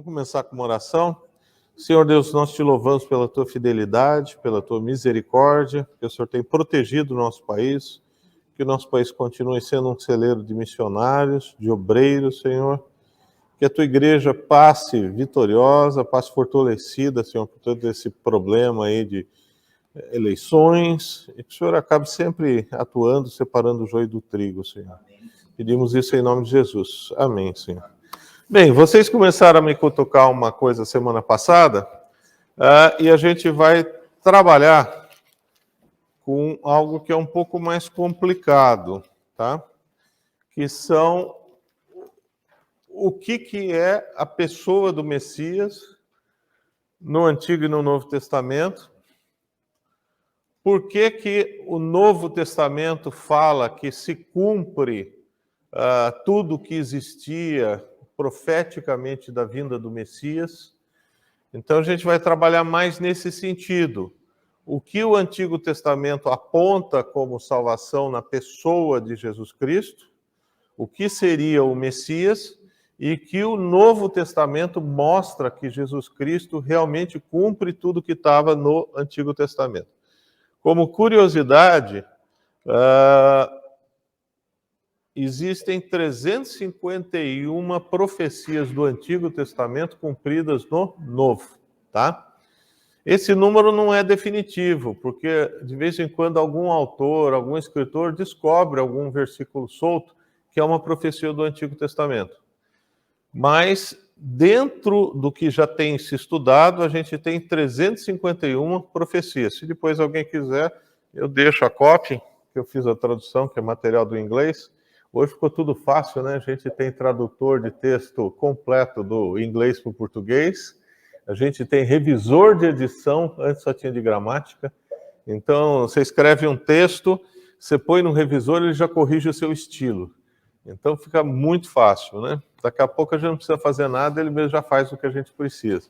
Vamos começar com uma oração. Senhor Deus, nós te louvamos pela tua fidelidade, pela tua misericórdia, que o Senhor tem protegido o nosso país, que o nosso país continue sendo um celeiro de missionários, de obreiros, Senhor. Que a tua igreja passe vitoriosa, passe fortalecida, Senhor, por todo esse problema aí de eleições, e que o Senhor acabe sempre atuando, separando o joio do trigo, Senhor. Amém. Pedimos isso em nome de Jesus. Amém, Senhor. Bem, vocês começaram a me cutucar uma coisa semana passada, e a gente vai trabalhar com algo que é um pouco mais complicado, tá? Que são o que é a pessoa do Messias no Antigo e no Novo Testamento. Por que o Novo Testamento fala que se cumpre tudo que existia profeticamente da vinda do Messias? Então a gente vai trabalhar mais nesse sentido. O que o Antigo Testamento aponta como salvação na pessoa de Jesus Cristo, o que seria o Messias, e que o Novo Testamento mostra que Jesus Cristo realmente cumpre tudo que estava no Antigo Testamento. Como curiosidade, existem 351 profecias do Antigo Testamento cumpridas no Novo, tá? Esse número não é definitivo, porque de vez em quando algum autor, algum escritor descobre algum versículo solto que é uma profecia do Antigo Testamento. Mas dentro do que já tem se estudado, a gente tem 351 profecias. Se depois alguém quiser, eu deixo a cópia, que eu fiz a tradução, que é material do inglês. Hoje ficou tudo fácil, né? A gente tem tradutor de texto completo do inglês para o português. A gente tem revisor de edição, antes só tinha de gramática. Então, você escreve um texto, você põe no revisor, ele já corrige o seu estilo. Então fica muito fácil, né? Daqui a pouco a gente não precisa fazer nada, ele mesmo já faz o que a gente precisa.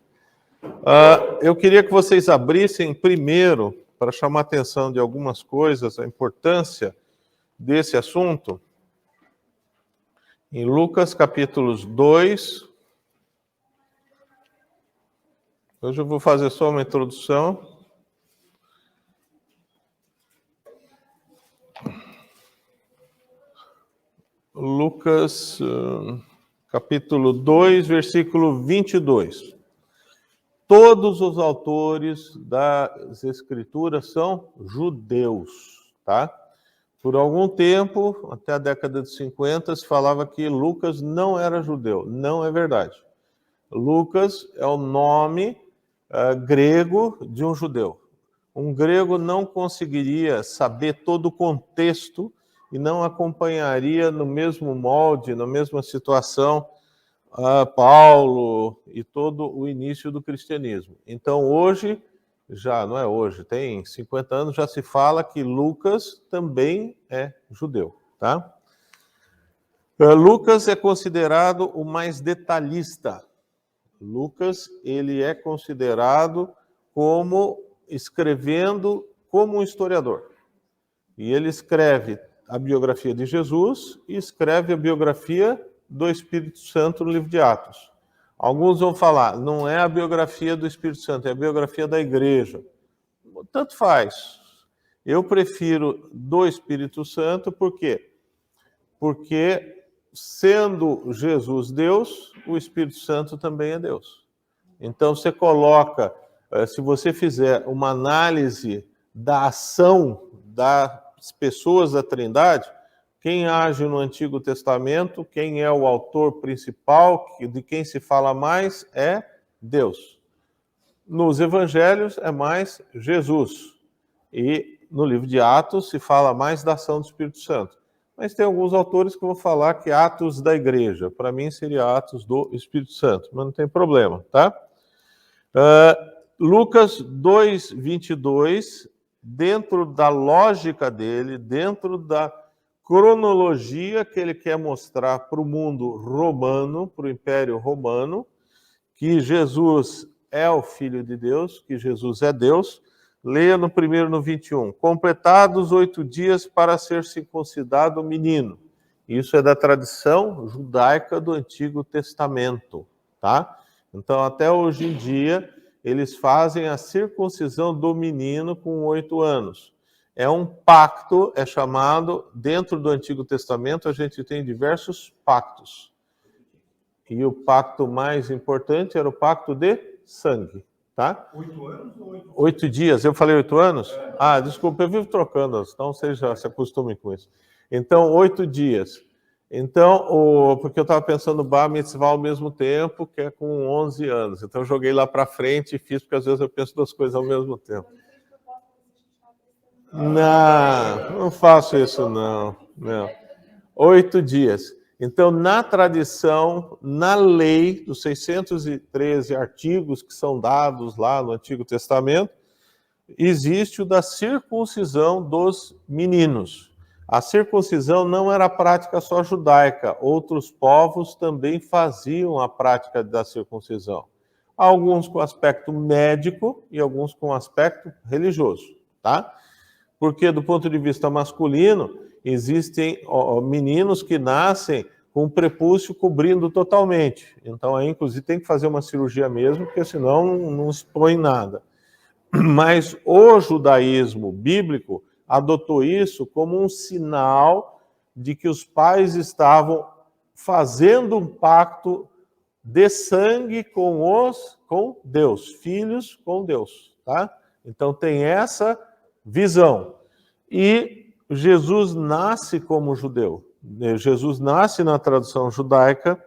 Eu queria que vocês abrissem primeiro, para chamar a atenção de algumas coisas, a importância desse assunto, em Lucas capítulos 2. Hoje eu vou fazer só uma introdução. Lucas, capítulo 2, versículo 22. Todos os autores das Escrituras são judeus, tá? Por algum tempo, até a década de 50, se falava que Lucas não era judeu. Não é verdade. Lucas é o nome grego de um judeu. Um grego não conseguiria saber todo o contexto e não acompanharia no mesmo molde, na mesma situação, Paulo e todo o início do cristianismo. Então hoje, já não é hoje, tem 50 anos, já se fala que Lucas também é judeu, tá? Lucas é considerado o mais detalhista. Lucas, ele é considerado como escrevendo como um historiador. E ele escreve a biografia de Jesus e escreve a biografia do Espírito Santo no livro de Atos. Alguns vão falar, não é a biografia do Espírito Santo, é a biografia da igreja. Tanto faz. Eu prefiro do Espírito Santo, por quê? Porque, sendo Jesus Deus, o Espírito Santo também é Deus. Então, você coloca, se você fizer uma análise da ação das pessoas da Trindade, quem age no Antigo Testamento, quem é o autor principal, de quem se fala mais, é Deus. Nos Evangelhos é mais Jesus. E no livro de Atos se fala mais da ação do Espírito Santo. Mas tem alguns autores que vão falar que Atos da Igreja. Para mim seria Atos do Espírito Santo, mas não tem problema, tá? Lucas 2, 22, dentro da lógica dele, dentro da cronologia que ele quer mostrar para o mundo romano, para o Império Romano, que Jesus é o Filho de Deus, que Jesus é Deus. Leia no 1º, no 21. Completados 8 dias para ser circuncidado o menino. Isso é da tradição judaica do Antigo Testamento, tá? Então, até hoje em dia, eles fazem a circuncisão do menino com 8 anos. É um pacto, é chamado, dentro do Antigo Testamento, a gente tem diversos pactos. E o pacto mais importante era o pacto de sangue, tá? 8 anos ou 8 dias? 8 dias. Eu falei 8 anos? Ah, desculpa, eu vivo trocando, então vocês já se acostumem com isso. Então, 8 dias. Então, porque eu estava pensando no Bar Mitzvah ao mesmo tempo, que é com 11 anos. Então, eu joguei lá para frente e fiz, porque às vezes eu penso duas coisas ao mesmo tempo. Não faço isso, não. 8 dias. Então, na tradição, na lei, dos 613 artigos que são dados lá no Antigo Testamento, existe o da circuncisão dos meninos. A circuncisão não era prática só judaica, outros povos também faziam a prática da circuncisão. Alguns com aspecto médico e alguns com aspecto religioso, tá? Porque do ponto de vista masculino, existem meninos que nascem com o prepúcio cobrindo totalmente. Então, aí, inclusive, tem que fazer uma cirurgia mesmo, porque senão não expõe nada. Mas o judaísmo bíblico adotou isso como um sinal de que os pais estavam fazendo um pacto de sangue com Deus, filhos com Deus, tá? Então tem essa visão. E Jesus nasce como judeu. Jesus nasce na tradição judaica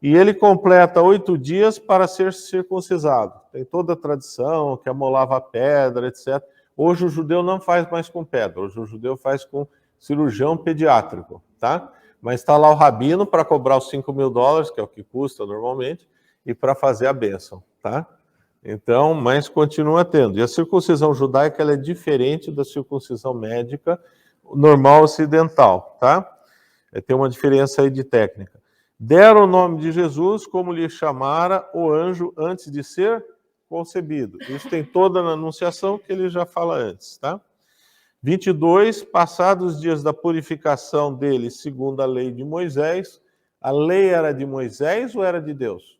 e ele completa 8 dias para ser circuncisado. Tem toda a tradição, que amolava a pedra, etc. Hoje o judeu não faz mais com pedra, hoje o judeu faz com cirurgião pediátrico, tá? Mas está lá o rabino para cobrar os $5.000, que é o que custa normalmente, e para fazer a bênção, tá? Então, mas continua tendo. E a circuncisão judaica ela é diferente da circuncisão médica normal ocidental, tá? Tem uma diferença aí de técnica. Deram o nome de Jesus como lhe chamara o anjo antes de ser concebido. Isso tem toda na anunciação que ele já fala antes, tá? 22, passados os dias da purificação dele, segundo a lei de Moisés. A lei era de Moisés ou era de Deus?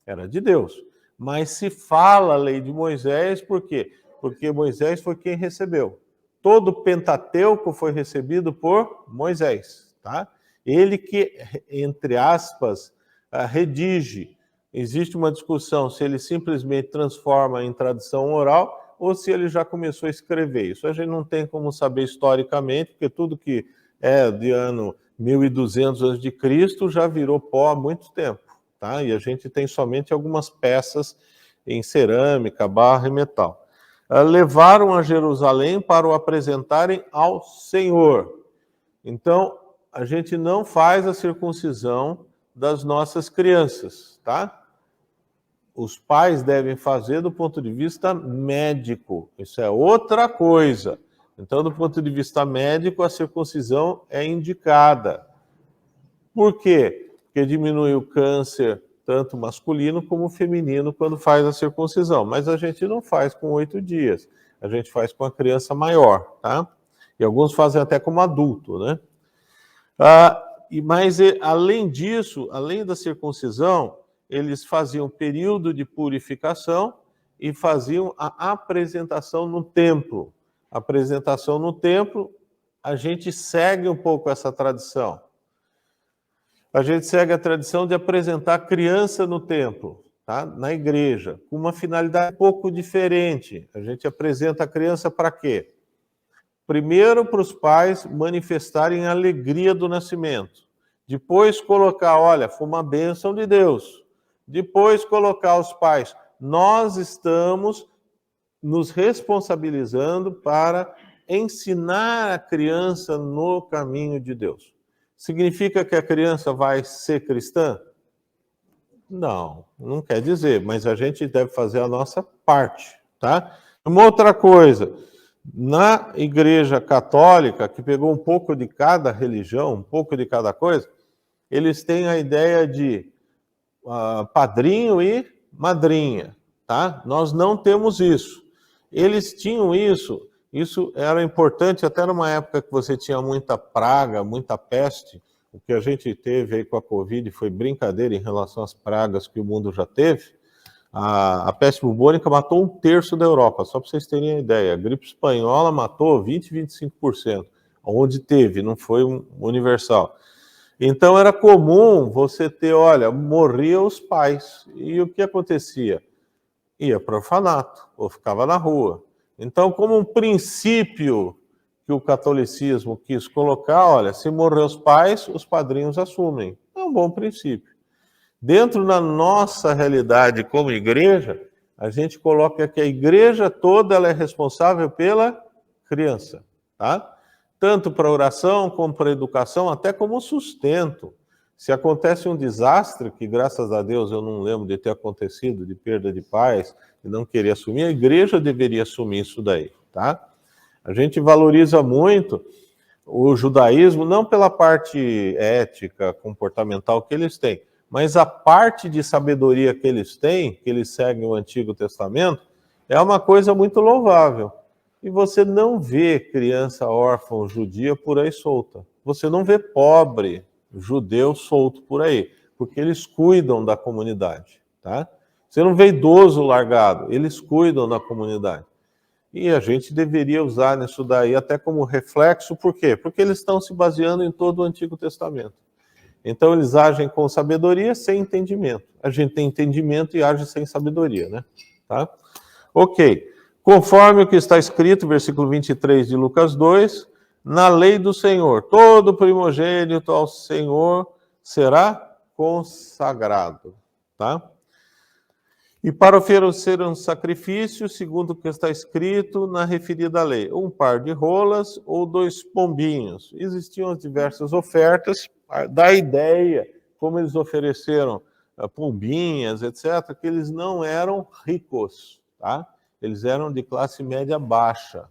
Era de Deus. Mas se fala a lei de Moisés, por quê? Porque Moisés foi quem recebeu. Todo o Pentateuco foi recebido por Moisés, tá? Ele que, entre aspas, redige. Existe uma discussão se ele simplesmente transforma em tradição oral ou se ele já começou a escrever. Isso a gente não tem como saber historicamente, porque tudo que é de ano 1200 a.C. já virou pó há muito tempo, tá? E a gente tem somente algumas peças em cerâmica, barro e metal. Levaram a Jerusalém para o apresentarem ao Senhor. Então, a gente não faz a circuncisão das nossas crianças, tá? Os pais devem fazer do ponto de vista médico. Isso é outra coisa. Então, do ponto de vista médico, a circuncisão é indicada. Por quê? Porque diminui o câncer, tanto masculino como feminino, quando faz a circuncisão. Mas a gente não faz com 8 dias. A gente faz com a criança maior, tá? E alguns fazem até como adulto, né? Mas, além disso, além da circuncisão, eles faziam período de purificação e faziam a apresentação no templo. A apresentação no templo, a gente segue um pouco essa tradição. A gente segue a tradição de apresentar a criança no templo, tá? Na igreja, com uma finalidade um pouco diferente. A gente apresenta a criança para quê? Primeiro, para os pais manifestarem a alegria do nascimento. Depois, colocar, olha, foi uma bênção de Deus. Depois, colocar os pais, nós estamos nos responsabilizando para ensinar a criança no caminho de Deus. Significa que a criança vai ser cristã? Não, não quer dizer, mas a gente deve fazer a nossa parte, tá? Uma outra coisa, na Igreja Católica, que pegou um pouco de cada religião, um pouco de cada coisa, eles têm a ideia de padrinho e madrinha, tá? Nós não temos isso. Eles tinham isso era importante até numa época que você tinha muita praga, muita peste. O que a gente teve aí com a Covid foi brincadeira em relação às pragas que o mundo já teve. A peste bubônica matou 1/3 da Europa, só para vocês terem a ideia. A gripe espanhola matou 20, 25%, onde teve, não foi universal. Então era comum você ter, olha, morriam os pais. E o que acontecia? Ia para o orfanato, ou ficava na rua. Então, como um princípio que o catolicismo quis colocar, olha, se morrer os pais, os padrinhos assumem. É um bom princípio. Dentro da nossa realidade como igreja, a gente coloca que a igreja toda ela é responsável pela criança, tá? Tanto para oração, como para educação, até como sustento. Se acontece um desastre, que graças a Deus eu não lembro de ter acontecido, de perda de pais, e não querer assumir, a igreja deveria assumir isso daí, tá? A gente valoriza muito o judaísmo, não pela parte ética, comportamental que eles têm, mas a parte de sabedoria que eles têm, que eles seguem o Antigo Testamento, é uma coisa muito louvável. E você não vê criança órfã judia por aí solta. Você não vê pobre judeu solto por aí, porque eles cuidam da comunidade, tá? Você não vê idoso largado, eles cuidam da comunidade. E a gente deveria usar nisso daí até como reflexo, por quê? Porque eles estão se baseando em todo o Antigo Testamento. Então eles agem com sabedoria sem entendimento. A gente tem entendimento e age sem sabedoria, né? Tá? Ok. Conforme o que está escrito, versículo 23 de Lucas 2, na lei do Senhor, todo primogênito ao Senhor será consagrado, tá? E para oferecer um sacrifício, segundo o que está escrito na referida lei, um par de rolas ou 2 pombinhos. Existiam diversas ofertas, da ideia, como eles ofereceram pombinhas, etc., que eles não eram ricos, tá? Eles eram de classe média baixa.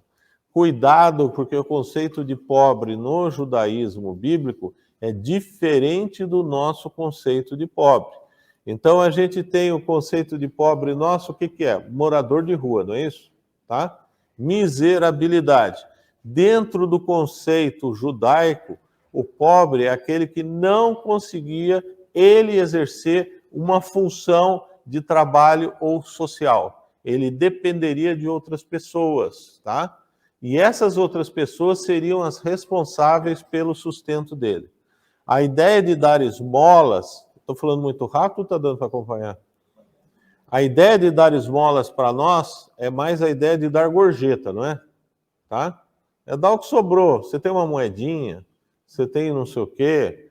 Cuidado, porque o conceito de pobre no judaísmo bíblico é diferente do nosso conceito de pobre. Então a gente tem o conceito de pobre nosso, o que é? Morador de rua, não é isso? Tá? Miserabilidade. Dentro do conceito judaico, o pobre é aquele que não conseguia ele exercer uma função de trabalho ou social. Ele dependeria de outras pessoas, tá? E essas outras pessoas seriam as responsáveis pelo sustento dele. A ideia de dar esmolas, estou falando muito rápido ou está dando para acompanhar? A ideia de dar esmolas para nós é mais a ideia de dar gorjeta, não é? Tá? É dar o que sobrou. Você tem uma moedinha, você tem não sei o quê,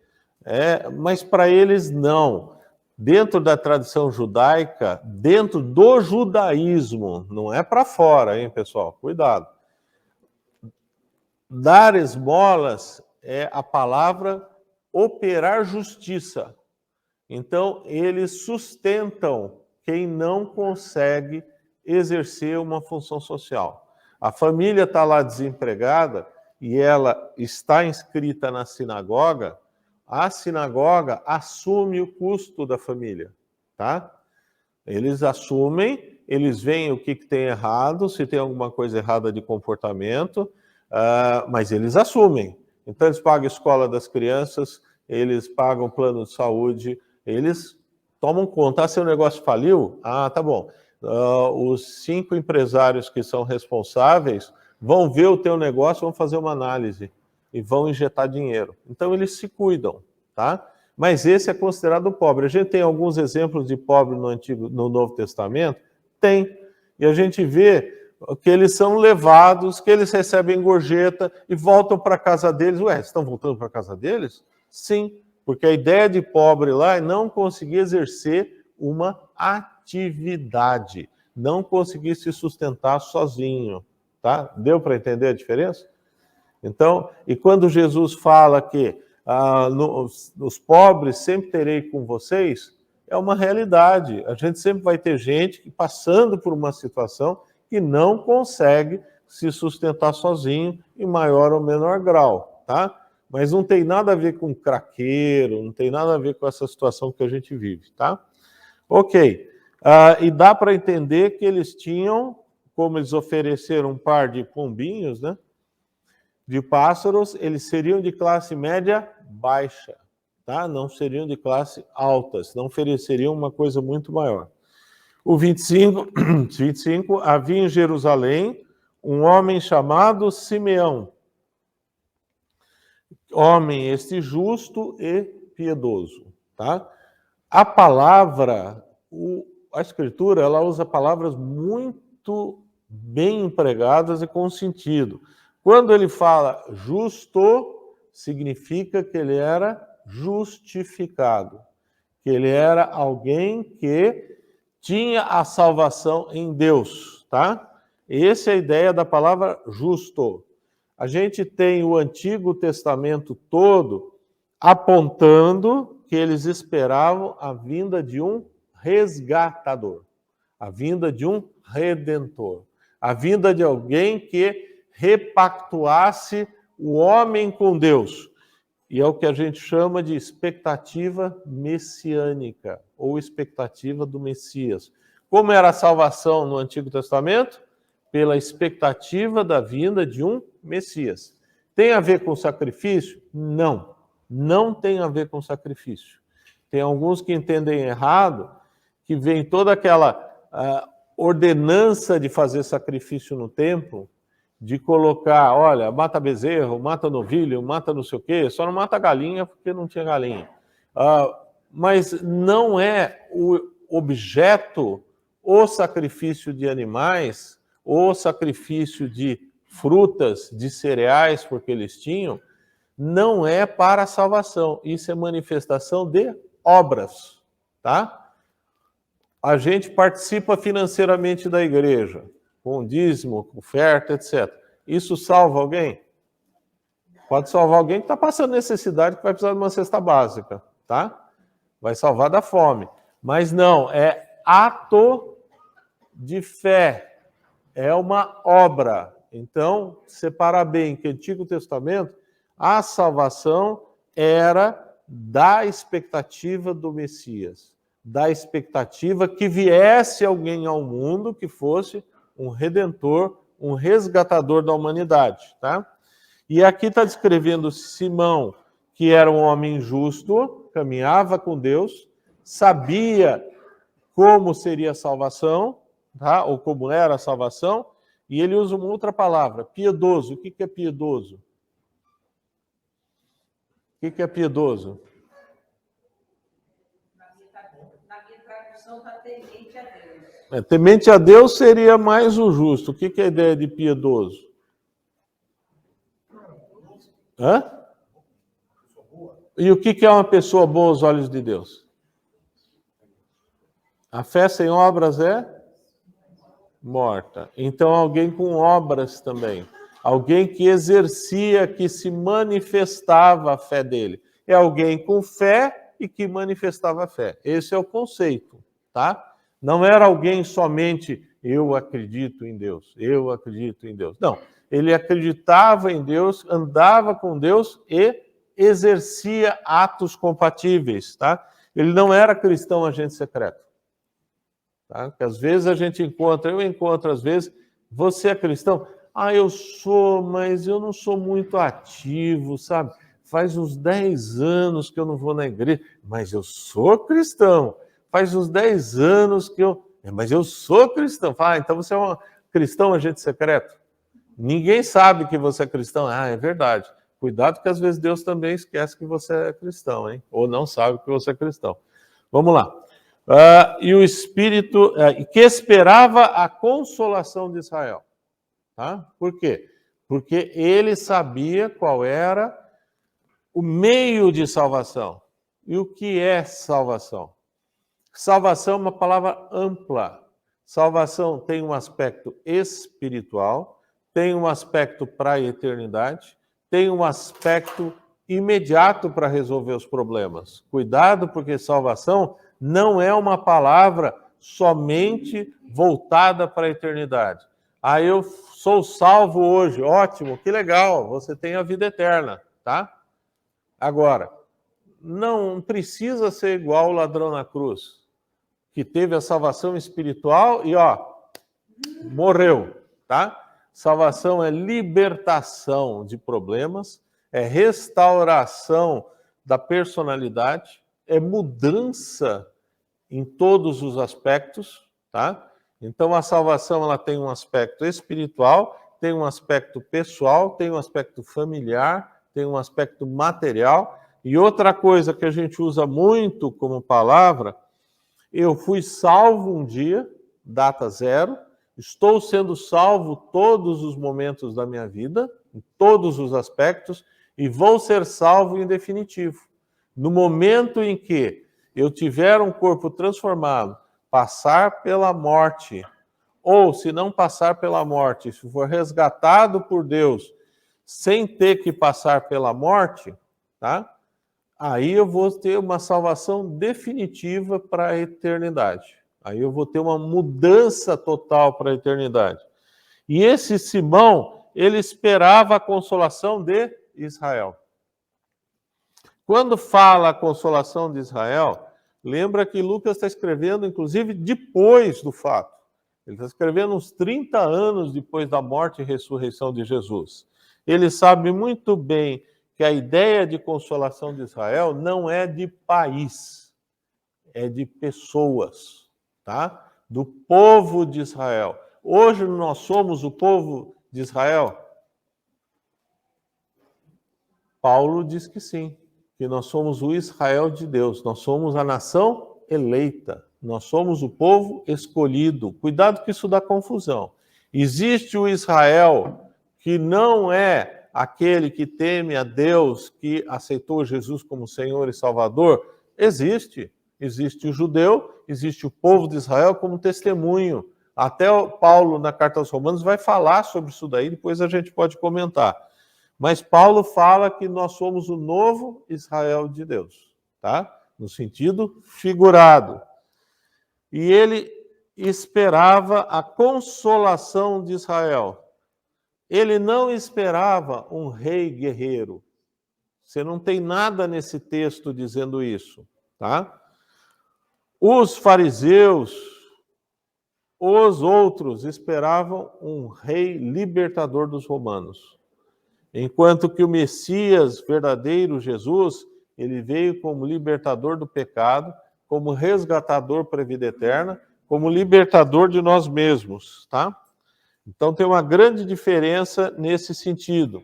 mas para eles não. Dentro da tradição judaica, dentro do judaísmo, não é para fora, hein, pessoal? Cuidado. Dar esmolas é a palavra operar justiça. Então, eles sustentam quem não consegue exercer uma função social. A família está lá desempregada e ela está inscrita na sinagoga, a sinagoga assume o custo da família, tá? Eles assumem, eles veem o que tem errado, se tem alguma coisa errada de comportamento, mas eles assumem. Então, eles pagam a escola das crianças, eles pagam plano de saúde, eles tomam conta. Ah, seu negócio faliu? Ah, tá bom. Os 5 empresários que são responsáveis vão ver o teu negócio, vão fazer uma análise e vão injetar dinheiro. Então, eles se cuidam, tá? Mas esse é considerado pobre. A gente tem alguns exemplos de pobre no Novo Testamento? Tem. E a gente vê que eles são levados, que eles recebem gorjeta e voltam para a casa deles. Ué, estão voltando para a casa deles? Sim, porque a ideia de pobre lá é não conseguir exercer uma atividade, não conseguir se sustentar sozinho, tá? Deu para entender a diferença? Então, e quando Jesus fala que os pobres sempre terei com vocês, é uma realidade. A gente sempre vai ter gente passando por uma situação que não consegue se sustentar sozinho em maior ou menor grau, tá? Mas não tem nada a ver com craqueiro, não tem nada a ver com essa situação que a gente vive, tá? Ok. E dá para entender que eles tinham, como eles ofereceram um par de pombinhos, né? de pássaros, eles seriam de classe média baixa, tá? Não seriam de classe alta, senão ofereceriam uma coisa muito maior. O 25, havia em Jerusalém um homem chamado Simeão, homem este justo e piedoso, tá? A palavra, a Escritura, ela usa palavras muito bem empregadas e com sentido. Quando ele fala justo, significa que ele era justificado, que ele era alguém que tinha a salvação em Deus, tá? Essa é a ideia da palavra justo. A gente tem o Antigo Testamento todo apontando que eles esperavam a vinda de um resgatador, a vinda de um redentor, a vinda de alguém que repactuasse o homem com Deus. E é o que a gente chama de expectativa messiânica, ou expectativa do Messias. Como era a salvação no Antigo Testamento? Pela expectativa da vinda de um Messias. Tem a ver com sacrifício? Não, não tem a ver com sacrifício. Tem alguns que entendem errado, que vem toda aquela ordenança de fazer sacrifício no templo, de colocar, olha, mata bezerro, mata novilho, mata não sei o quê, só não mata galinha porque não tinha galinha. Mas não é o objeto o sacrifício de animais, o sacrifício de frutas, de cereais, porque eles tinham, não é para a salvação. Isso é manifestação de obras, tá? A gente participa financeiramente da igreja, com dízimo, oferta, etc. Isso salva alguém? Pode salvar alguém que está passando necessidade, que vai precisar de uma cesta básica, tá? Vai salvar da fome. Mas não, é ato de fé, é uma obra. Então, separar bem que o Antigo Testamento, a salvação era da expectativa do Messias, da expectativa que viesse alguém ao mundo que fosse um redentor, um resgatador da humanidade, tá? E aqui está descrevendo Simão, que era um homem justo, caminhava com Deus, sabia como seria a salvação, tá? Ou como era a salvação, e ele usa uma outra palavra, piedoso. O que é piedoso? O que é piedoso? Na minha tradução está temente a Deus. Temente a Deus seria mais o justo. O que é a ideia de piedoso? Hã? E o que é uma pessoa boa aos olhos de Deus? A fé sem obras é morta. Então, alguém com obras também. Alguém que exercia, que se manifestava a fé dele. É alguém com fé e que manifestava a fé. Esse é o conceito, tá? Não era alguém somente, eu acredito em Deus, eu acredito em Deus. Não, ele acreditava em Deus, andava com Deus e exercia atos compatíveis, tá? Ele não era cristão agente secreto. Tá? Porque às vezes a gente encontra, eu encontro às vezes, você é cristão? Ah, eu sou, mas eu não sou muito ativo, sabe? Faz uns 10 anos que eu não vou na igreja, mas eu sou cristão. Faz uns 10 anos que eu... Mas eu sou cristão. Ah, então você é um cristão agente secreto. Ninguém sabe que você é cristão. Ah, é verdade. Cuidado que às vezes Deus também esquece que você é cristão, hein? Ou não sabe que você é cristão. Vamos lá. E o Espírito que esperava a consolação de Israel. Tá? Por quê? Porque ele sabia qual era o meio de salvação. E o que é salvação? Salvação é uma palavra ampla. Salvação tem um aspecto espiritual, tem um aspecto para a eternidade, tem um aspecto imediato para resolver os problemas. Cuidado, porque salvação não é uma palavra somente voltada para a eternidade. Ah, eu sou salvo hoje, ótimo, que legal, você tem a vida eterna, tá? Agora, não precisa ser igual o ladrão na cruz, que teve a salvação espiritual e, morreu, tá? Salvação é libertação de problemas, é restauração da personalidade, é mudança em todos os aspectos, tá? Então a salvação ela tem um aspecto espiritual, tem um aspecto pessoal, tem um aspecto familiar, tem um aspecto material. E outra coisa que a gente usa muito como palavra, eu fui salvo um dia, data zero, estou sendo salvo todos os momentos da minha vida, em todos os aspectos, e vou ser salvo em definitivo. No momento em que eu tiver um corpo transformado, passar pela morte, ou se não passar pela morte, se for resgatado por Deus, sem ter que passar pela morte, tá? Aí eu vou ter uma salvação definitiva para a eternidade. Aí eu vou ter uma mudança total para a eternidade. E esse Simão, ele esperava a consolação de Israel. Quando fala a consolação de Israel, lembra que Lucas está escrevendo, inclusive, depois do fato. Ele está escrevendo uns 30 anos depois da morte e ressurreição de Jesus. Ele sabe muito bem que a ideia de consolação de Israel não é de país, é de pessoas, tá? Do povo de Israel. Hoje nós somos o povo de Israel? Paulo diz que sim, que nós somos o Israel de Deus, nós somos a nação eleita, nós somos o povo escolhido. Cuidado que isso dá confusão. Existe o Israel que não é aquele que teme a Deus, que aceitou Jesus como Senhor e Salvador? Existe. Existe o judeu, existe o povo de Israel como testemunho. Até o Paulo, na Carta aos Romanos, vai falar sobre isso daí, depois a gente pode comentar. Mas Paulo fala que nós somos o novo Israel de Deus, tá? No sentido figurado. E ele esperava a consolação de Israel. Ele não esperava um rei guerreiro. Você não tem nada nesse texto dizendo isso, tá? Os fariseus, os outros, esperavam um rei libertador dos romanos. Enquanto que o Messias verdadeiro, Jesus, ele veio como libertador do pecado, como resgatador para a vida eterna, como libertador de nós mesmos, tá? Então tem uma grande diferença nesse sentido.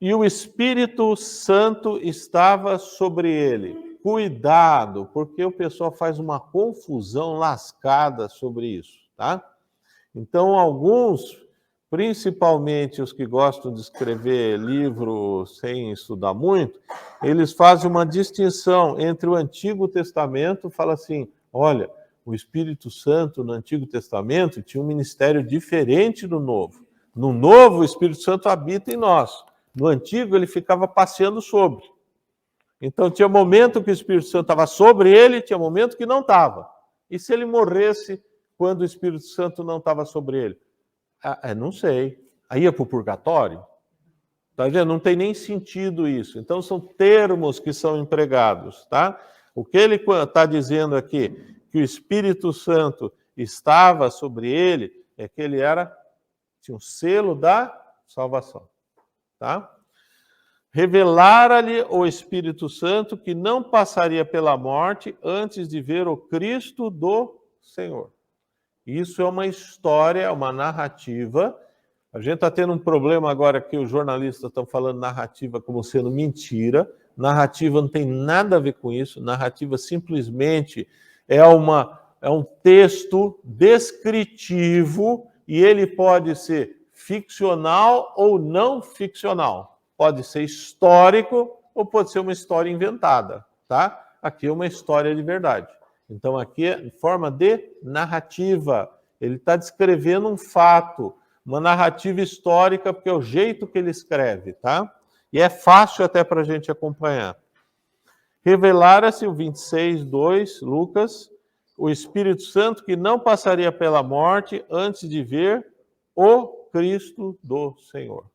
E o Espírito Santo estava sobre ele. Cuidado, porque o pessoal faz uma confusão lascada sobre isso, tá? Então alguns, principalmente os que gostam de escrever livro sem estudar muito, eles fazem uma distinção entre o Antigo Testamento, fala assim, olha, o Espírito Santo no Antigo Testamento tinha um ministério diferente do Novo. No Novo, o Espírito Santo habita em nós. No Antigo, ele ficava passeando sobre. Então, tinha momento que o Espírito Santo estava sobre ele, tinha momento que não estava. E se ele morresse quando o Espírito Santo não estava sobre ele? Não sei. Aí ia para o purgatório? Tá vendo? Não tem nem sentido isso. Então, são termos que são empregados, tá? O que ele está dizendo aqui, que o Espírito Santo estava sobre ele, é que ele tinha um selo da salvação, tá? Revelara-lhe o Espírito Santo que não passaria pela morte antes de ver o Cristo do Senhor. Isso é uma história, uma narrativa. A gente está tendo um problema agora que os jornalistas estão falando narrativa como sendo mentira. Narrativa não tem nada a ver com isso. Narrativa simplesmente é um texto descritivo e ele pode ser ficcional ou não ficcional. Pode ser histórico ou pode ser uma história inventada, tá? Aqui é uma história de verdade. Então aqui é em forma de narrativa. Ele está descrevendo um fato, uma narrativa histórica, porque é o jeito que ele escreve, tá? E é fácil até para a gente acompanhar. Revelara-se o 26:2, Lucas, o Espírito Santo que não passaria pela morte antes de ver o Cristo do Senhor.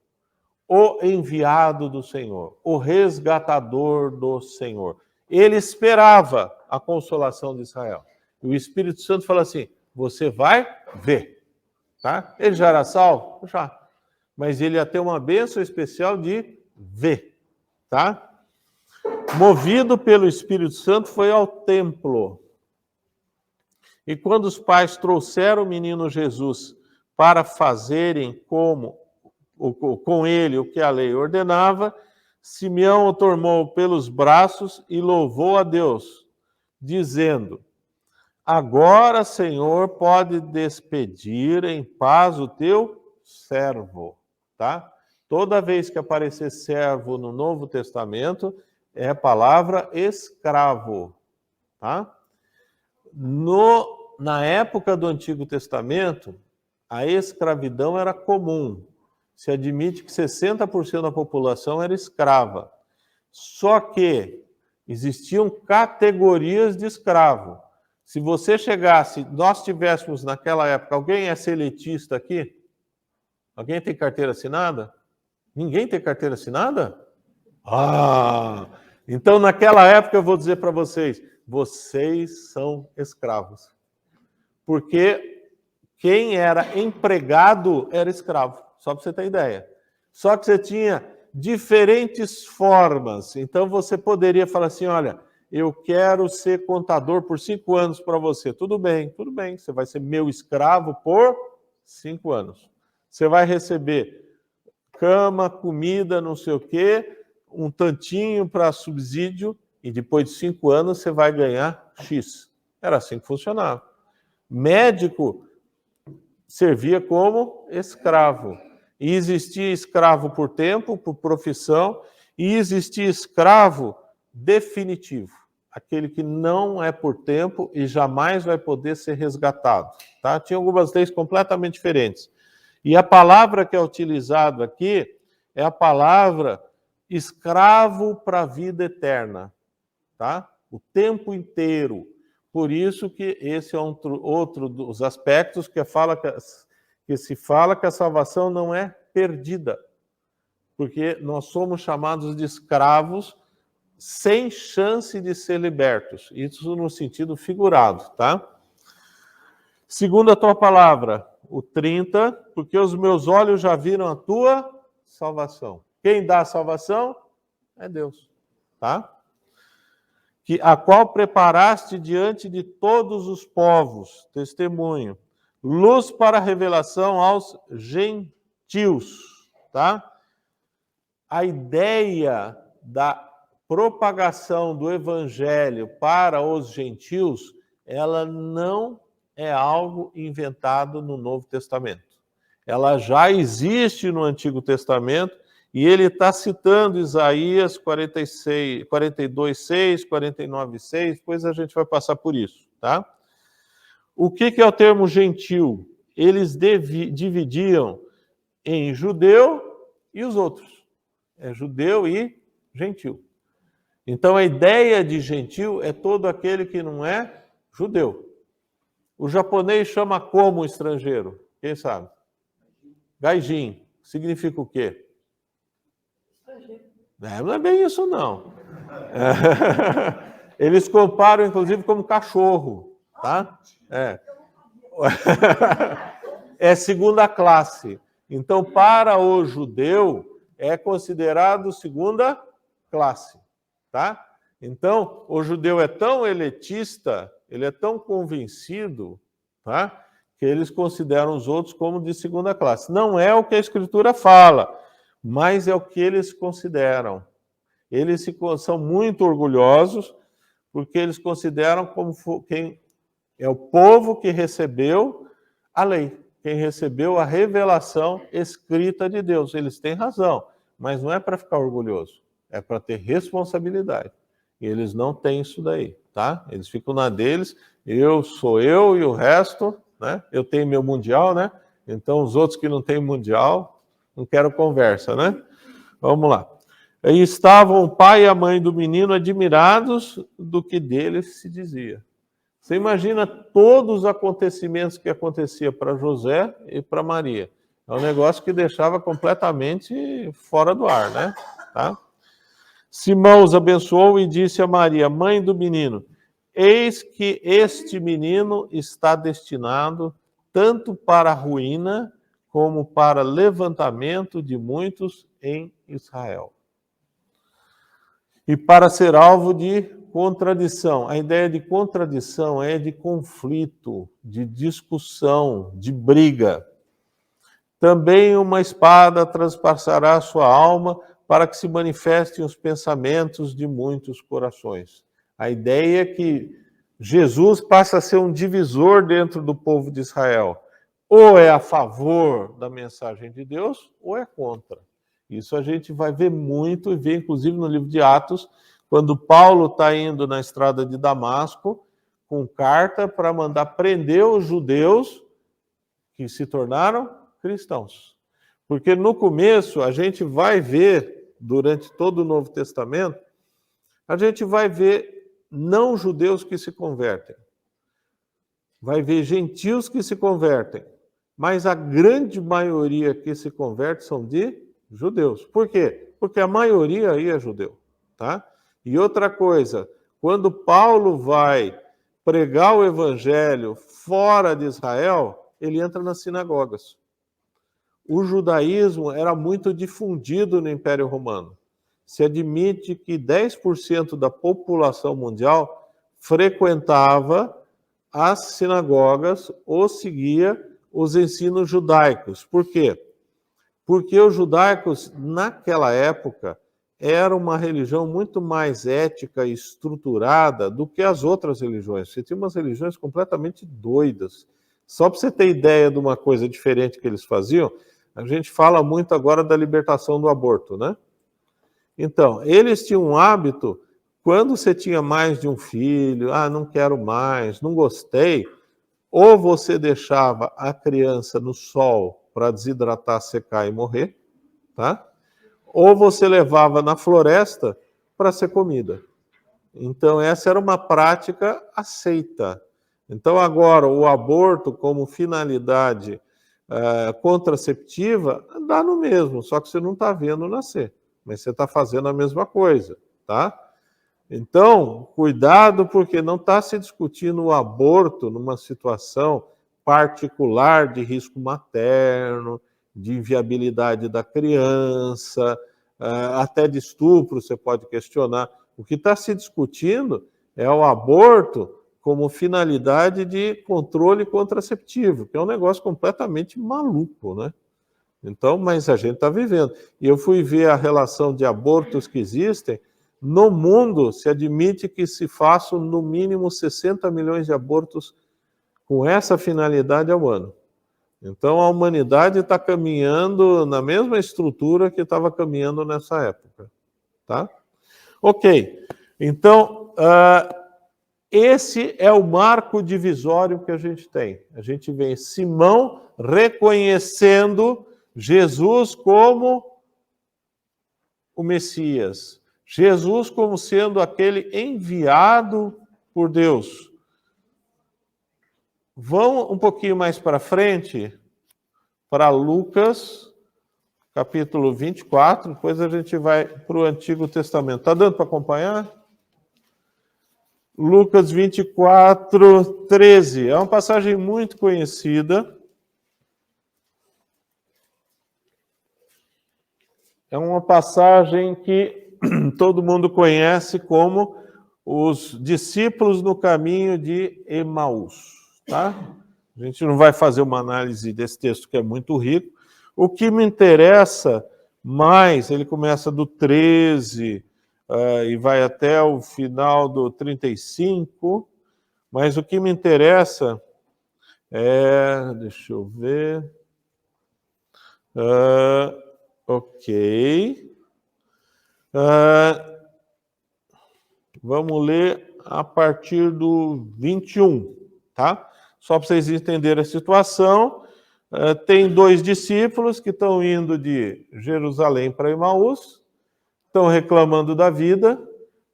O enviado do Senhor, o resgatador do Senhor. Ele esperava a consolação de Israel. E o Espírito Santo fala assim, você vai ver. Tá? Ele já era salvo? Já. Mas ele ia ter uma bênção especial de ver. Tá? Movido pelo Espírito Santo, foi ao templo. E quando os pais trouxeram o menino Jesus para fazerem com ele o que a lei ordenava, Simeão o tomou pelos braços e louvou a Deus, dizendo: agora, Senhor, pode despedir em paz o teu servo. Tá? Toda vez que aparecer servo no Novo Testamento, é a palavra escravo. Tá? Na época do Antigo Testamento, a escravidão era comum. Se admite que 60% da população era escrava. Só que existiam categorias de escravo. Se você chegasse, nós tivéssemos naquela época, alguém é seletista aqui? Alguém tem carteira assinada? Ninguém tem carteira assinada? Então naquela época eu vou dizer para vocês, vocês são escravos. Porque quem era empregado era escravo, só para você ter ideia. Só que você tinha diferentes formas. Então você poderia falar assim, olha, eu quero ser contador por 5 anos para você. Tudo bem, você vai ser meu escravo por 5 anos. Você vai receber cama, comida, não sei o quê, um tantinho para subsídio, e depois de 5 anos você vai ganhar X. Era assim que funcionava. Médico servia como escravo. E existia escravo por tempo, por profissão, e existia escravo definitivo, aquele que não é por tempo e jamais vai poder ser resgatado. Tá? Tinha algumas leis completamente diferentes. E a palavra que é utilizada aqui é a palavra escravo para a vida eterna. Tá? O tempo inteiro. Por isso que esse é outro dos aspectos que se fala que a salvação não é perdida. Porque nós somos chamados de escravos sem chance de ser libertos. Isso no sentido figurado, tá? Segundo a tua palavra, o 30, porque os meus olhos já viram a tua salvação. Quem dá a salvação é Deus, tá? A qual preparaste diante de todos os povos, testemunho, luz para a revelação aos gentios, tá? A ideia da propagação do evangelho para os gentios, ela não é algo inventado no Novo Testamento. Ela já existe no Antigo Testamento e ele está citando Isaías 42:6, 49:6, depois a gente vai passar por isso, tá? O que é o termo gentil? Eles dividiam em judeu e os outros. É judeu e gentil. Então a ideia de gentil é todo aquele que não é judeu. O japonês chama como estrangeiro? Quem sabe? Gaijin. Significa o quê? Não é bem isso, não. Eles comparam, inclusive, como cachorro. Tá? É segunda classe. Então, para o judeu, é considerado segunda classe. Tá? Então, o judeu é tão elitista, ele é tão convencido, tá? Que eles consideram os outros como de segunda classe. Não é o que a Escritura fala, mas é o que eles consideram. Eles são muito orgulhosos, porque eles consideram como quem é o povo que recebeu a lei, quem recebeu a revelação escrita de Deus. Eles têm razão, mas não é para ficar orgulhoso, é para ter responsabilidade. E eles não têm isso daí, tá? Eles ficam na deles, eu sou eu e o resto, né? Eu tenho meu mundial, né? Então os outros que não têm mundial, não quero conversa, né? Vamos lá. Aí estavam o pai e a mãe do menino admirados do que dele se dizia. Você imagina todos os acontecimentos que acontecia para José e para Maria. É um negócio que deixava completamente fora do ar, né? Tá? Simão os abençoou e disse a Maria, mãe do menino, eis que este menino está destinado tanto para a ruína como para levantamento de muitos em Israel. E para ser alvo de contradição. A ideia de contradição é de conflito, de discussão, de briga. Também uma espada transpassará sua alma para que se manifestem os pensamentos de muitos corações. A ideia é que Jesus passa a ser um divisor dentro do povo de Israel. Ou é a favor da mensagem de Deus, ou é contra. Isso a gente vai ver muito, e vê inclusive no livro de Atos, quando Paulo está indo na estrada de Damasco, com carta para mandar prender os judeus que se tornaram cristãos. Porque no começo, a gente vai ver, durante todo o Novo Testamento, a gente vai ver não judeus que se convertem. Vai ver gentios que se convertem. Mas a grande maioria que se converte são de judeus. Por quê? Porque a maioria aí é judeu, tá? E outra coisa, quando Paulo vai pregar o evangelho fora de Israel, ele entra nas sinagogas. O judaísmo era muito difundido no Império Romano. Se admite que 10% da população mundial frequentava as sinagogas ou seguia os ensinos judaicos. Por quê? Porque os judaicos, naquela época, eram uma religião muito mais ética e estruturada do que as outras religiões. Você tinha umas religiões completamente doidas. Só para você ter ideia de uma coisa diferente que eles faziam, a gente fala muito agora da libertação do aborto, né? Então, eles tinham um hábito, quando você tinha mais de um filho, não quero mais, não gostei, ou você deixava a criança no sol para desidratar, secar e morrer, tá? Ou você levava na floresta para ser comida. Então, essa era uma prática aceita. Então, agora, o aborto como finalidade contraceptiva, dá no mesmo, só que você não está vendo nascer, mas você está fazendo a mesma coisa, tá? Então, cuidado, porque não está se discutindo o aborto numa situação particular de risco materno, de inviabilidade da criança, até de estupro, você pode questionar. O que está se discutindo é o aborto como finalidade de controle contraceptivo, que é um negócio completamente maluco, né? Então, mas a gente está vivendo. E eu fui ver a relação de abortos que existem. No mundo, se admite que se façam no mínimo 60 milhões de abortos com essa finalidade ao ano. Então, a humanidade está caminhando na mesma estrutura que estava caminhando nessa época. Tá? Ok. Então, esse é o marco divisório que a gente tem. A gente vê Simão reconhecendo Jesus como o Messias. Jesus como sendo aquele enviado por Deus. Vamos um pouquinho mais para frente, para Lucas, capítulo 24, depois a gente vai para o Antigo Testamento. Está dando para acompanhar? Lucas 24, 13. É uma passagem muito conhecida. É uma passagem que todo mundo conhece como os discípulos no caminho de Emaús, tá? A gente não vai fazer uma análise desse texto que é muito rico. O que me interessa mais, ele começa do 13 e vai até o final do 35, mas o que me interessa deixa eu ver, ok. Vamos ler a partir do 21, tá? Só para vocês entenderem a situação. Tem dois discípulos que estão indo de Jerusalém para Emaús, estão reclamando da vida,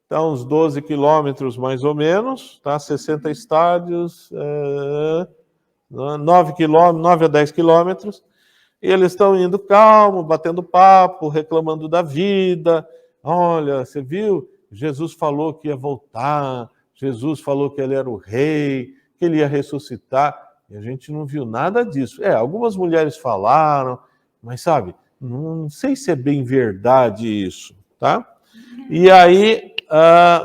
está uns 12 quilômetros mais ou menos, tá? 60 estádios, 9 a 10 quilômetros, e eles estão indo calmo, batendo papo, reclamando da vida. Olha, você viu? Jesus falou que ia voltar, Jesus falou que ele era o rei, que ele ia ressuscitar. E a gente não viu nada disso. Algumas mulheres falaram, mas sabe, não sei se é bem verdade isso, tá? E aí,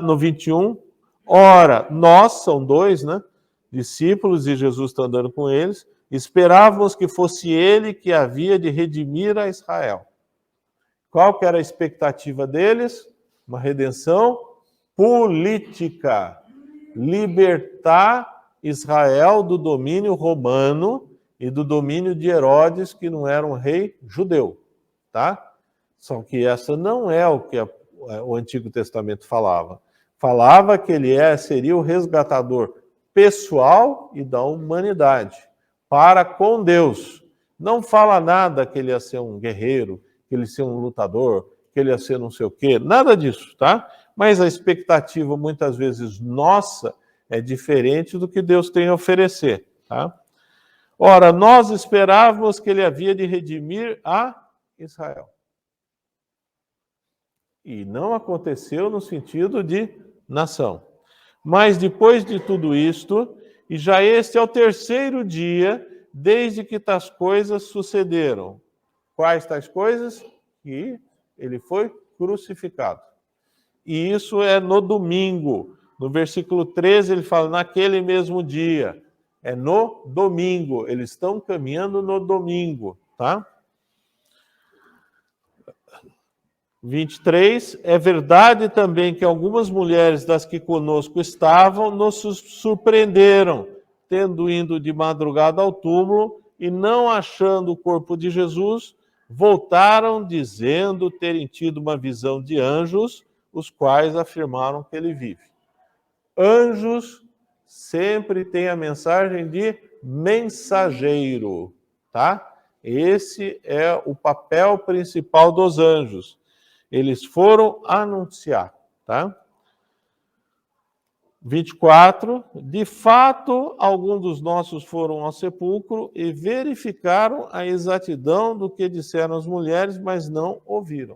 no 21, ora, nós, são dois, né? Discípulos, e Jesus está andando com eles, esperávamos que fosse ele que havia de redimir a Israel. Qual que era a expectativa deles? Uma redenção política. Libertar Israel do domínio romano e do domínio de Herodes, que não era um rei judeu, tá? Só que essa não é o que o Antigo Testamento falava. Falava que ele seria o resgatador pessoal e da humanidade, para com Deus. Não fala nada que ele ia ser um guerreiro, que ele ia ser um lutador, que ele ia ser não sei o quê, nada disso, tá? Mas a expectativa, muitas vezes, nossa, é diferente do que Deus tem a oferecer, tá? Ora, nós esperávamos que ele havia de redimir a Israel. E não aconteceu no sentido de nação. Mas depois de tudo isto, e já este é o terceiro dia desde que tais coisas sucederam. Quais tais coisas? Que ele foi crucificado. E isso é no domingo. No versículo 13 ele fala, naquele mesmo dia. É no domingo. Eles estão caminhando no domingo, tá? 23, é verdade também que algumas mulheres das que conosco estavam nos surpreenderam, tendo ido de madrugada ao túmulo e não achando o corpo de Jesus, voltaram dizendo terem tido uma visão de anjos, os quais afirmaram que ele vive. Anjos sempre têm a mensagem de mensageiro, tá? Esse é o papel principal dos anjos. Eles foram anunciar, tá? 24, de fato, alguns dos nossos foram ao sepulcro e verificaram a exatidão do que disseram as mulheres, mas não ouviram.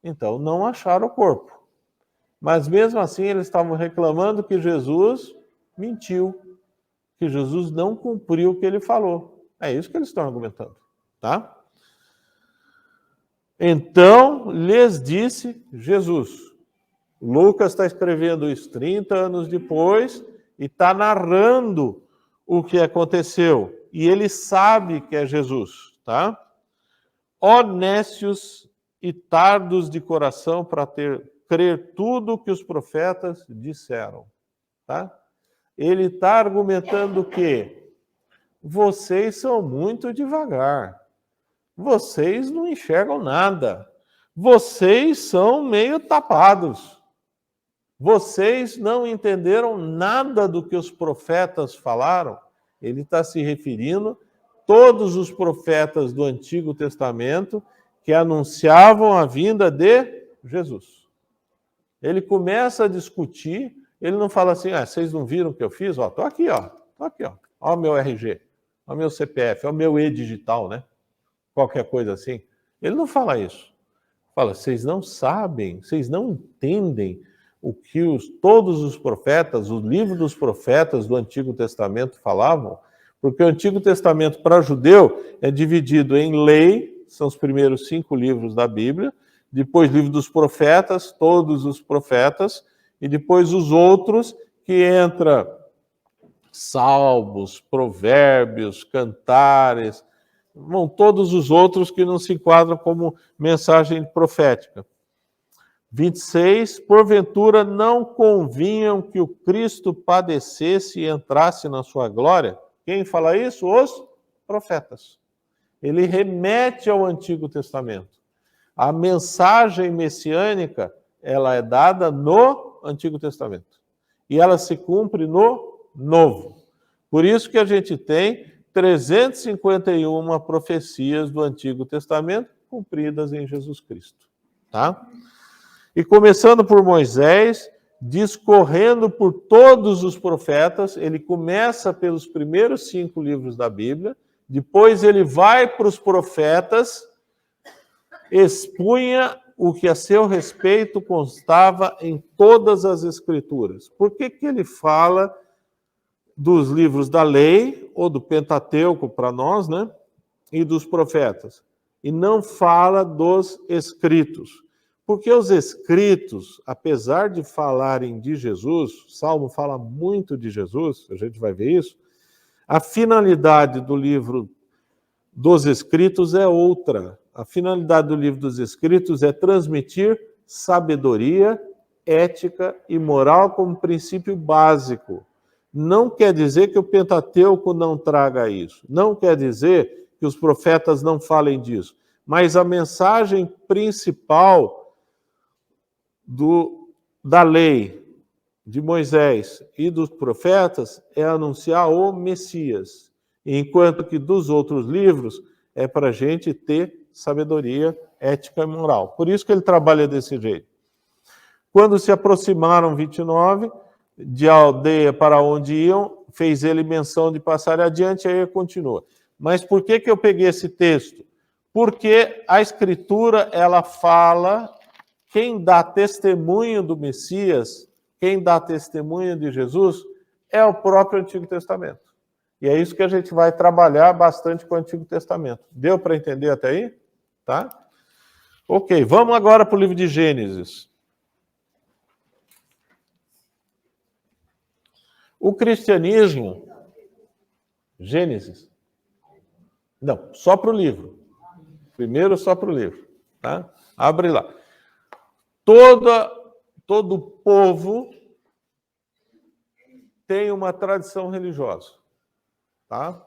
Então, não acharam o corpo. Mas mesmo assim, eles estavam reclamando que Jesus mentiu, que Jesus não cumpriu o que ele falou. É isso que eles estão argumentando, tá? Então, lhes disse Jesus. Lucas está escrevendo isso 30 anos depois e está narrando o que aconteceu. E ele sabe que é Jesus, tá? Ó nécios e tardos de coração para crer tudo o que os profetas disseram, tá? Ele está argumentando que vocês são muito devagar. Vocês não enxergam nada. Vocês são meio tapados. Vocês não entenderam nada do que os profetas falaram. Ele está se referindo a todos os profetas do Antigo Testamento que anunciavam a vinda de Jesus. Ele começa a discutir, ele não fala assim, vocês não viram o que eu fiz? Estou aqui, ó. Ó o meu RG, ó o meu CPF, ó o meu e-digital, né? Qualquer coisa assim. Ele não fala isso. Fala, vocês não sabem, vocês não entendem o que todos os profetas, o livro dos profetas do Antigo Testamento falavam, porque o Antigo Testamento para judeu é dividido em lei, são os primeiros 5 livros da Bíblia, depois livro dos profetas, todos os profetas, e depois os outros, que entra Salmos, Provérbios, Cantares, todos os outros que não se enquadram como mensagem profética. 26, porventura não convinham que o Cristo padecesse e entrasse na sua glória? Quem fala isso? Os profetas. Ele remete ao Antigo Testamento. A mensagem messiânica, ela é dada no Antigo Testamento. E ela se cumpre no Novo. Por isso que a gente tem 351 profecias do Antigo Testamento cumpridas em Jesus Cristo, tá? E começando por Moisés, discorrendo por todos os profetas, ele começa pelos primeiros 5 livros da Bíblia, depois ele vai para os profetas, expunha o que a seu respeito constava em todas as Escrituras. Por que ele fala dos livros da lei, ou do Pentateuco para nós, né? E dos profetas. E não fala dos escritos. Porque os escritos, apesar de falarem de Jesus, o Salmo fala muito de Jesus, a gente vai ver isso, a finalidade do livro dos escritos é outra. A finalidade do livro dos escritos é transmitir sabedoria, ética e moral como princípio básico. Não quer dizer que o Pentateuco não traga isso. Não quer dizer que os profetas não falem disso. Mas a mensagem principal da lei de Moisés e dos profetas é anunciar o Messias. Enquanto que dos outros livros é para a gente ter sabedoria, ética e moral. Por isso que ele trabalha desse jeito. Quando se aproximaram, 29, de aldeia para onde iam, fez ele menção de passar adiante, aí ele continua. Mas por que eu peguei esse texto? Porque a Escritura, ela fala, quem dá testemunho do Messias, quem dá testemunho de Jesus, é o próprio Antigo Testamento. E é isso que a gente vai trabalhar bastante com o Antigo Testamento. Deu para entender até aí? Tá? Ok, vamos agora para o livro de Gênesis. O cristianismo... Gênesis? Não, só para o livro. Primeiro só para o livro. Tá? Abre lá. Todo povo tem uma tradição religiosa. Tá?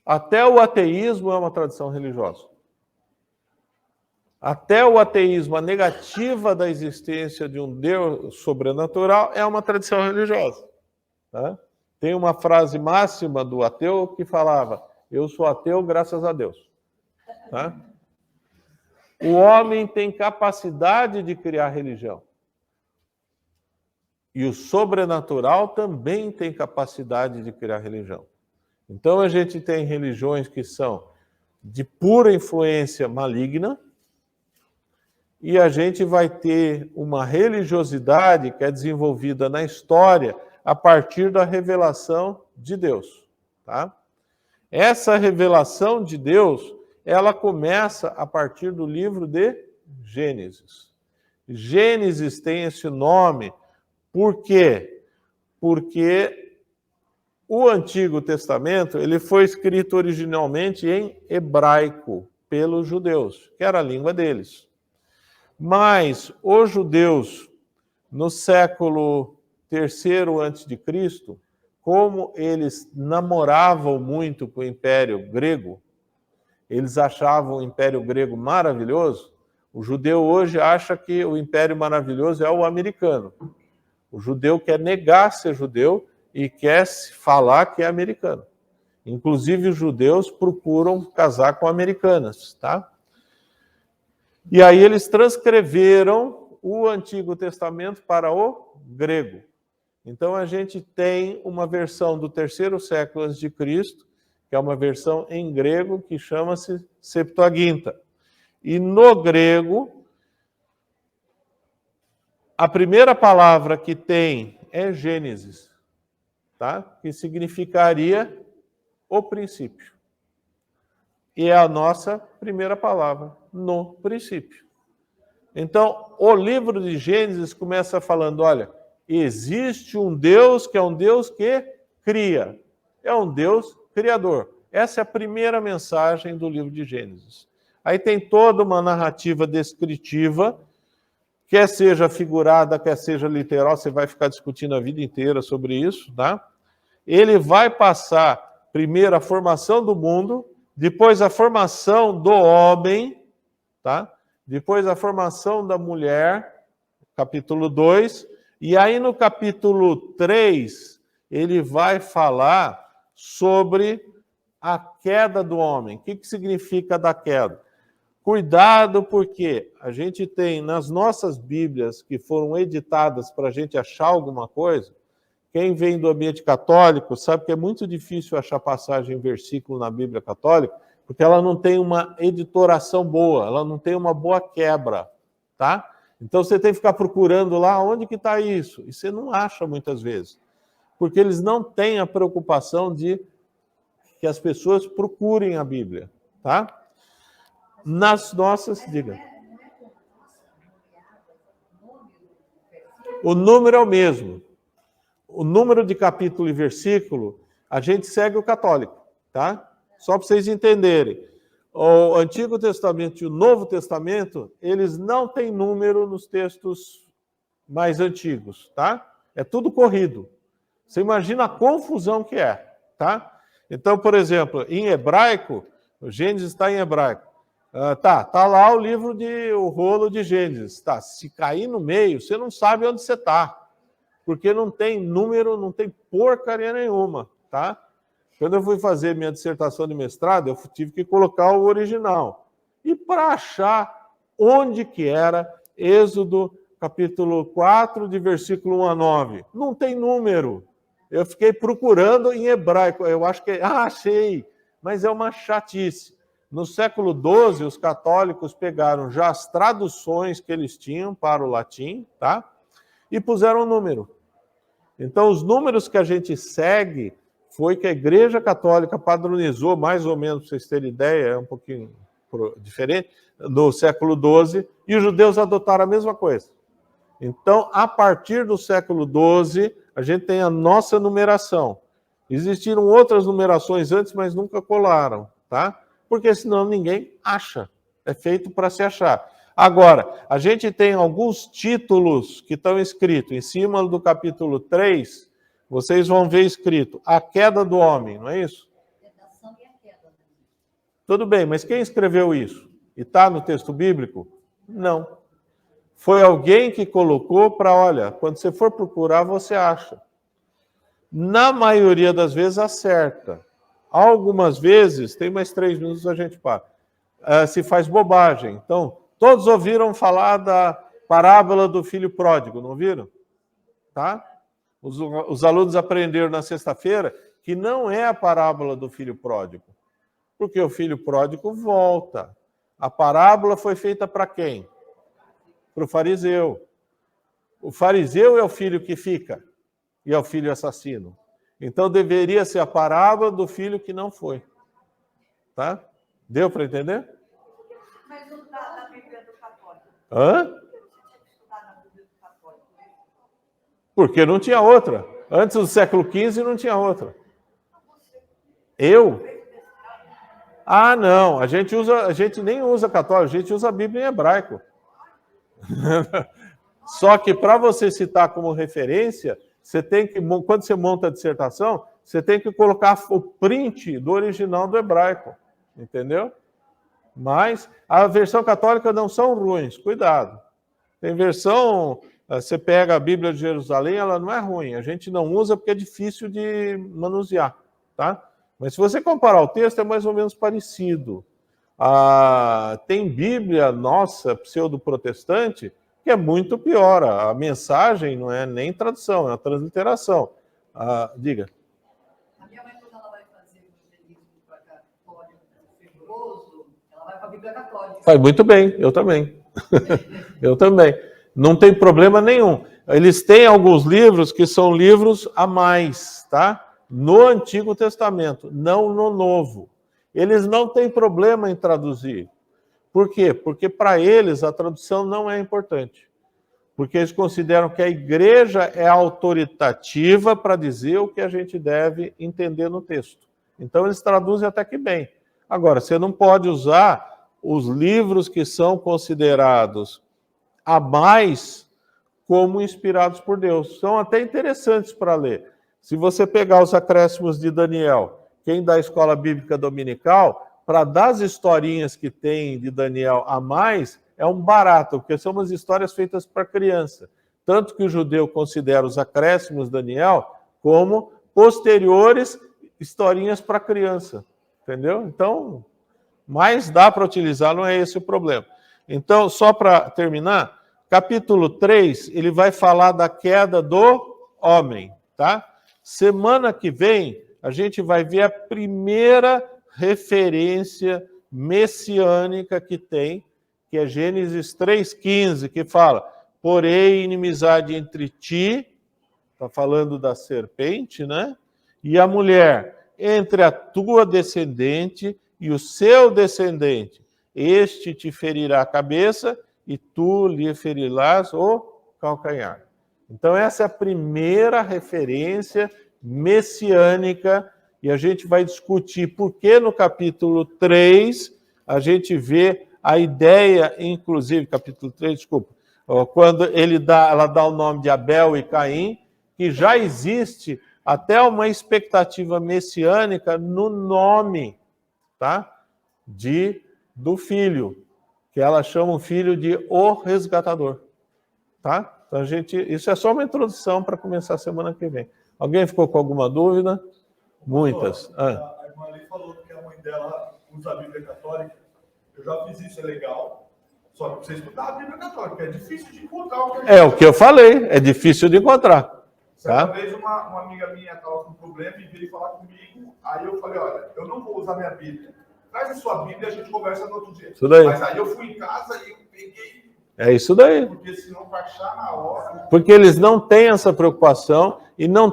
Até o ateísmo é uma tradição religiosa. Até o ateísmo, a negativa da existência de um Deus sobrenatural é uma tradição religiosa. Tá? Tem uma frase máxima do ateu que falava: eu sou ateu graças a Deus. Tá? O homem tem capacidade de criar religião. E o sobrenatural também tem capacidade de criar religião. Então a gente tem religiões que são de pura influência maligna, e a gente vai ter uma religiosidade que é desenvolvida na história a partir da revelação de Deus. Tá? Essa revelação de Deus, ela começa a partir do livro de Gênesis. Gênesis tem esse nome por quê? Porque o Antigo Testamento ele foi escrito originalmente em hebraico pelos judeus, que era a língua deles. Mas os judeus, no século III a.C., como eles namoravam muito com o Império Grego, eles achavam o Império Grego maravilhoso. O judeu hoje acha que o Império maravilhoso é o americano. O judeu quer negar ser judeu e quer falar que é americano. Inclusive, os judeus procuram casar com americanas, tá? E aí eles transcreveram o Antigo Testamento para o grego. Então a gente tem uma versão do terceiro século a.C., que é uma versão em grego que chama-se Septuaginta. E no grego, a primeira palavra que tem é Gênesis, tá? Que significaria o princípio. E é a nossa primeira palavra, no princípio. Então, o livro de Gênesis começa falando, olha, existe um Deus que é um Deus que cria. É um Deus criador. Essa é a primeira mensagem do livro de Gênesis. Aí tem toda uma narrativa descritiva, quer seja figurada, quer seja literal, você vai ficar discutindo a vida inteira sobre isso, tá? Ele vai passar primeiro a formação do mundo, depois a formação do homem, tá? Depois a formação da mulher, capítulo 2, e aí no capítulo 3, ele vai falar sobre a queda do homem. O que significa da queda? Cuidado, porque a gente tem nas nossas Bíblias que foram editadas para a gente achar alguma coisa. Quem vem do ambiente católico sabe que é muito difícil achar passagem em versículo na Bíblia católica, porque ela não tem uma editoração boa, ela não tem uma boa quebra, tá? Então você tem que ficar procurando lá onde que está isso, e você não acha muitas vezes. Porque eles não têm a preocupação de que as pessoas procurem a Bíblia, tá? Nas nossas, diga. O número é o mesmo. O número de capítulo e versículo, a gente segue o católico, tá? Só para vocês entenderem. O Antigo Testamento e o Novo Testamento, eles não têm número nos textos mais antigos, tá? É tudo corrido. Você imagina a confusão que é, tá? Então, por exemplo, em hebraico, o Gênesis está em hebraico. Tá lá o rolo de Gênesis. Tá, se cair no meio, você não sabe onde você está, porque não tem número, não tem porcaria nenhuma, tá? Quando eu fui fazer minha dissertação de mestrado, eu tive que colocar o original. E para achar onde que era, Êxodo, capítulo 4, de versículo 1 a 9. Não tem número. Eu fiquei procurando em hebraico. Eu acho que... achei! Mas é uma chatice. No século XII, os católicos pegaram já as traduções que eles tinham para o latim, tá? E puseram um número. Então, os números que a gente segue foi que a Igreja Católica padronizou, mais ou menos, para vocês terem ideia, é um pouquinho diferente, no século XII, e os judeus adotaram a mesma coisa. Então, a partir do século XII, a gente tem a nossa numeração. Existiram outras numerações antes, mas nunca colaram, tá? Porque senão ninguém acha. É feito para se achar. Agora, a gente tem alguns títulos que estão escritos em cima do capítulo 3, vocês vão ver escrito a queda do homem, não é isso? Tentação e a queda. Tudo bem, mas quem escreveu isso? E está no texto bíblico? Não. Foi alguém que colocou para, olha, quando você for procurar, você acha. Na maioria das vezes acerta. Algumas vezes, tem mais 3 minutos a gente para, se faz bobagem. Então, todos ouviram falar da parábola do filho pródigo, não viram? Tá? Os alunos aprenderam na sexta-feira que não é a parábola do filho pródigo, porque o filho pródigo volta. A parábola foi feita para quem? Para o fariseu. O fariseu é o filho que fica e é o filho assassino. Então deveria ser a parábola do filho que não foi. Tá? Deu para entender? Mas não está na Bíblia do Católico. Hã? Por que você tinha que estudar na Bíblia do Católico? Porque não tinha outra. Antes do século XV não tinha outra. Eu? Ah, não. A gente nem usa católico, a gente usa a Bíblia em hebraico. Só que para você citar como referência, você tem que, quando você monta a dissertação, você tem que colocar o print do original do hebraico. Entendeu? Mas a versão católica não são ruins, cuidado. Tem versão, você pega a Bíblia de Jerusalém, ela não é ruim, a gente não usa porque é difícil de manusear, tá? Mas se você comparar o texto, é mais ou menos parecido. Tem Bíblia nossa, pseudo-protestante, que é muito pior. A mensagem não é nem tradução, é uma transliteração. Diga. A minha mãe, quando ela vai fazer o evangelismo para católico fervoroso, ela vai para a Bíblia Católica. Faz muito bem, eu também. Eu também. Não tem problema nenhum. Eles têm alguns livros que são livros a mais, tá? No Antigo Testamento, não no Novo. Eles não têm problema em traduzir. Por quê? Porque para eles a tradução não é importante. Porque eles consideram que a igreja é autoritativa para dizer o que a gente deve entender no texto. Então eles traduzem até que bem. Agora, você não pode usar os livros que são considerados a mais como inspirados por Deus. São até interessantes para ler. Se você pegar os acréscimos de Daniel, quem dá escola bíblica dominical, para dar as historinhas que tem de Daniel a mais, é um barato, porque são umas histórias feitas para criança. Tanto que o judeu considera os acréscimos de Daniel como posteriores historinhas para criança. Entendeu? Então, mais dá para utilizar, não é esse o problema. Então, só para terminar, capítulo 3, ele vai falar da queda do homem, tá? Semana que vem, a gente vai ver a primeira referência messiânica que tem, que é Gênesis 3,15, que fala: porém, inimizade entre ti está falando da serpente, né? E a mulher, entre a tua descendente e o seu descendente, este te ferirá a cabeça e tu lhe ferirás o calcanhar. Então, essa é a primeira referência messiânica, e a gente vai discutir por que no capítulo 3 a gente vê a ideia, inclusive, capítulo 3, desculpa, quando ela dá o nome de Abel e Caim, que já existe até uma expectativa messiânica no nome, tá? Do filho, que ela chama o filho de o resgatador, tá? Então, isso é só uma introdução para começar a semana que vem. Alguém ficou com alguma dúvida? Muitas. A irmã ali falou que a mãe dela usa a Bíblia Católica. Eu já fiz isso, é legal. Só que você estudar a Bíblia Católica, é difícil de encontrar. O que eu falei, é difícil de encontrar. Certa vez uma amiga minha estava com um problema e veio falar comigo. Aí eu falei, olha, eu não vou usar minha Bíblia. Traz a sua Bíblia e a gente conversa no outro dia. Isso daí. Mas aí eu fui em casa e eu peguei. É isso daí. Porque senão vai achar na hora. Porque eles não têm essa preocupação e não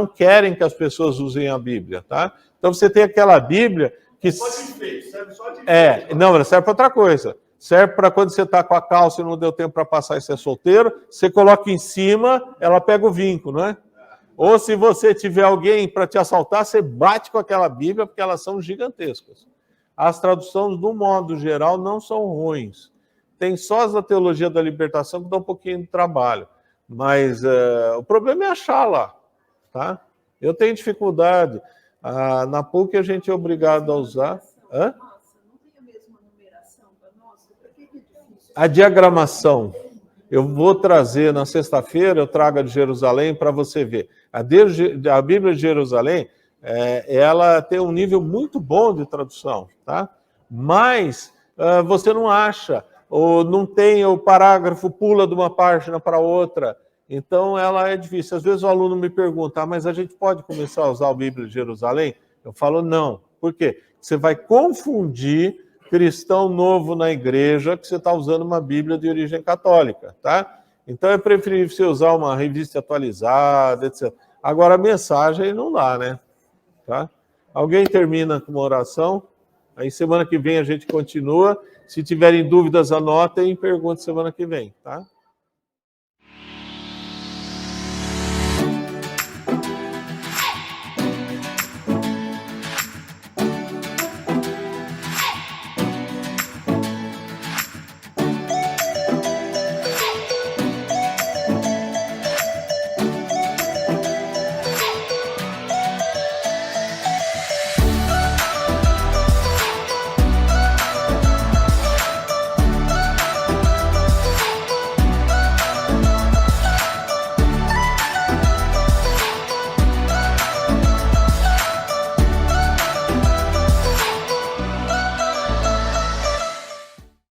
querem que as pessoas usem a Bíblia, tá? Então você tem aquela Bíblia que... Só de enfeite, serve só de enfeite. Não, ela serve para outra coisa. Serve para quando você está com a calça e não deu tempo para passar e você é solteiro, você coloca em cima, ela pega o vinco, não é? Ou se você tiver alguém para te assaltar, você bate com aquela Bíblia, porque elas são gigantescas. As traduções, do modo geral, não são ruins. Tem só as da Teologia da Libertação que dá um pouquinho de trabalho. Mas o problema é achar lá, tá? Eu tenho dificuldade. Na PUC a gente é obrigado a usar... Hã? A diagramação, eu vou trazer na sexta-feira, eu trago a de Jerusalém para você ver. A Bíblia de Jerusalém, ela tem um nível muito bom de tradução, tá? Mas você não acha, ou não tem o parágrafo, pula de uma página para outra. Então, ela é difícil. Às vezes o aluno me pergunta, mas a gente pode começar a usar a Bíblia de Jerusalém? Eu falo, não. Por quê? Você vai confundir cristão novo na igreja que você está usando uma Bíblia de origem católica, tá? Então é preferível você usar uma revista atualizada, etc. Agora a mensagem não dá, né? Tá? Alguém termina com uma oração? Aí semana que vem a gente continua. Se tiverem dúvidas, anotem e perguntem semana que vem, tá?